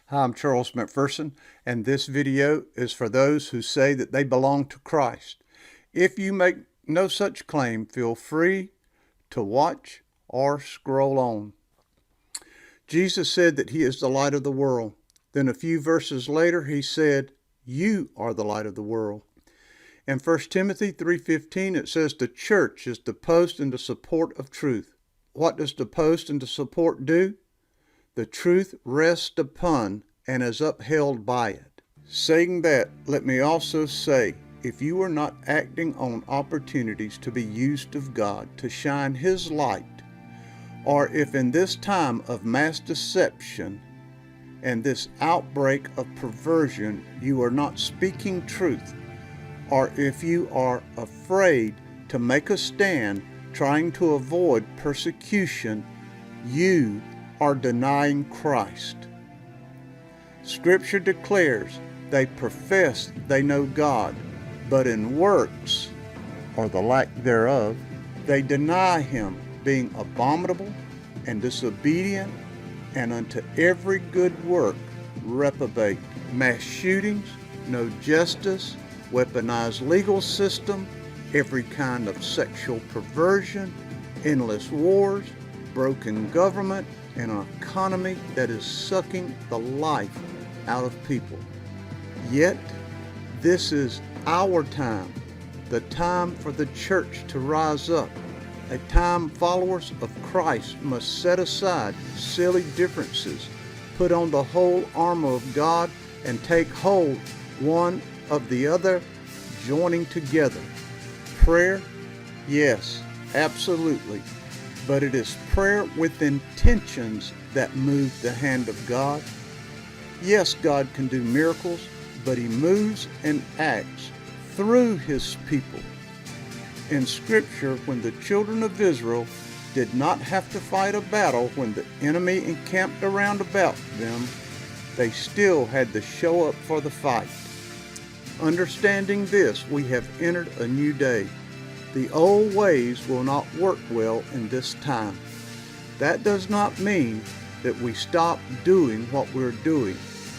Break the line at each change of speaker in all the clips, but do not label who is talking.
Hi, I'm Charles McPherson, and this video is for those who say that they belong to Christ. If you make no such claim, feel free to watch or scroll on. Jesus said that he is the light of the world. Then a few verses later, he said, "You are the light of the world." In 1 Timothy 3:15, it says the church is the post and the support of truth. What does the post and the support do? The truth rests upon and is upheld by it. Saying that, let me also say, if you are not acting on opportunities to be used of God to shine His light, or if in this time of mass deception and this outbreak of perversion you are not speaking truth, or if you are afraid to make a stand trying to avoid persecution, you are denying Christ. Scripture declares they profess they know God, but in works, or the lack thereof, they deny Him, being abominable and disobedient, and unto every good work reprobate. Mass shootings, no justice, weaponized legal system, every kind of sexual perversion, endless wars, broken government, and an economy that is sucking the life out of people. Yet, this is our time, the time for the church to rise up, a time followers of Christ must set aside silly differences, put on the whole armor of God, and take hold one of the other, joining together. Prayer? Yes, absolutely. But it is prayer with intentions that move the hand of God. Yes, God can do miracles, but He moves and acts through His people. In Scripture, when the children of Israel did not have to fight a battle when the enemy encamped around about them, they still had to show up for the fight. Understanding this, we have entered a new day. The old ways will not work well in this time. That does not mean that we stop doing what we're doing.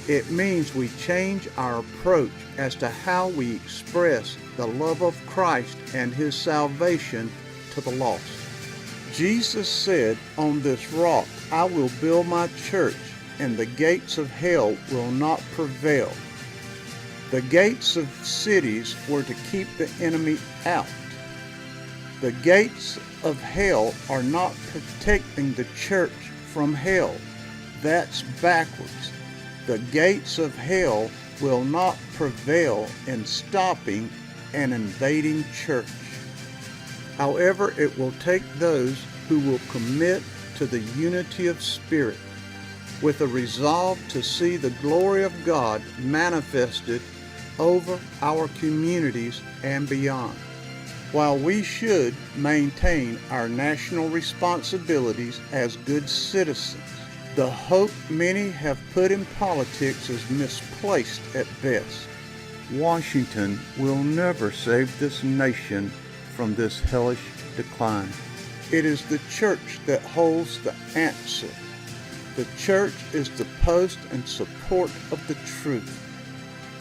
It means we change our approach as to how we express the love of Christ and His salvation to the lost. Jesus said, "On this rock I will build my church, and the gates of hell will not prevail." The gates of cities were to keep the enemy out. The gates of hell are not protecting the church from hell. That's backwards. The gates of hell will not prevail in stopping an invading church. However, it will take those who will commit to the unity of spirit, with a resolve to see the glory of God manifested over our communities and beyond. While we should maintain our national responsibilities as good citizens, the hope many have put in politics is misplaced at best. Washington will never save this nation from this hellish decline. It is the church that holds the answer. The church is the post and support of the truth.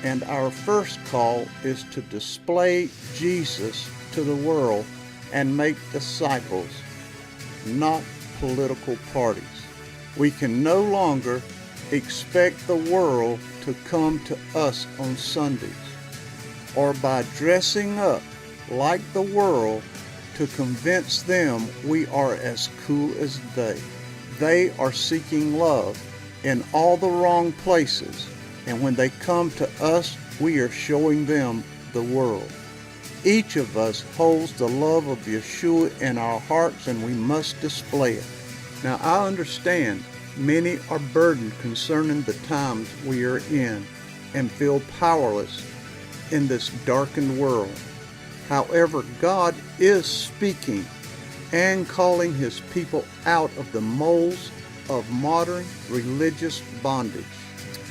And our first call is to display Jesus to the world and make disciples, not political parties. We can no longer expect the world to come to us on Sundays, or by dressing up like the world to convince them we are as cool as they. They are seeking love in all the wrong places, and when they come to us, we are showing them the world. Each of us holds the love of Yeshua in our hearts, and we must display it. Now, I understand many are burdened concerning the times we are in and feel powerless in this darkened world. However, God is speaking and calling His people out of the molds of modern religious bondage.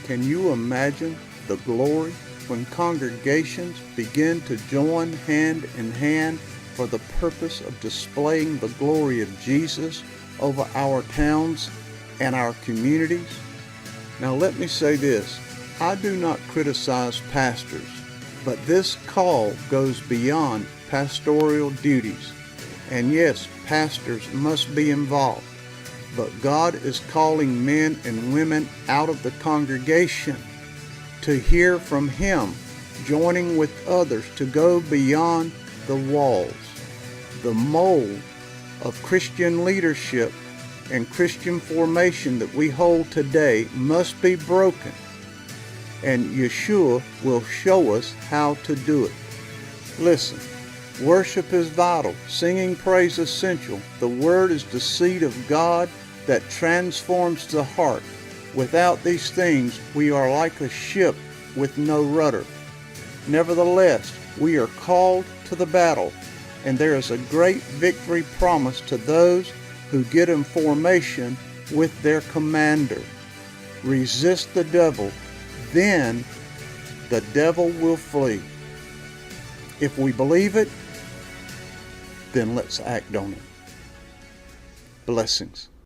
Can you imagine the glory when congregations begin to join hand in hand for the purpose of displaying the glory of Jesus over our towns and our communities? Now let me say this. I do not criticize pastors, but this call goes beyond pastoral duties. And yes, pastors must be involved, but God is calling men and women out of the congregation to hear from Him, joining with others to go beyond the walls. The mold of Christian leadership and Christian formation that we hold today must be broken, and Yeshua will show us how to do it. Listen, worship is vital, singing praise essential. The Word is the seed of God that transforms the heart. Without these things, we are like a ship with no rudder. Nevertheless, we are called to the battle, and there is a great victory promised to those who get in formation with their commander. Resist the devil, then the devil will flee. If we believe it, then let's act on it. Blessings.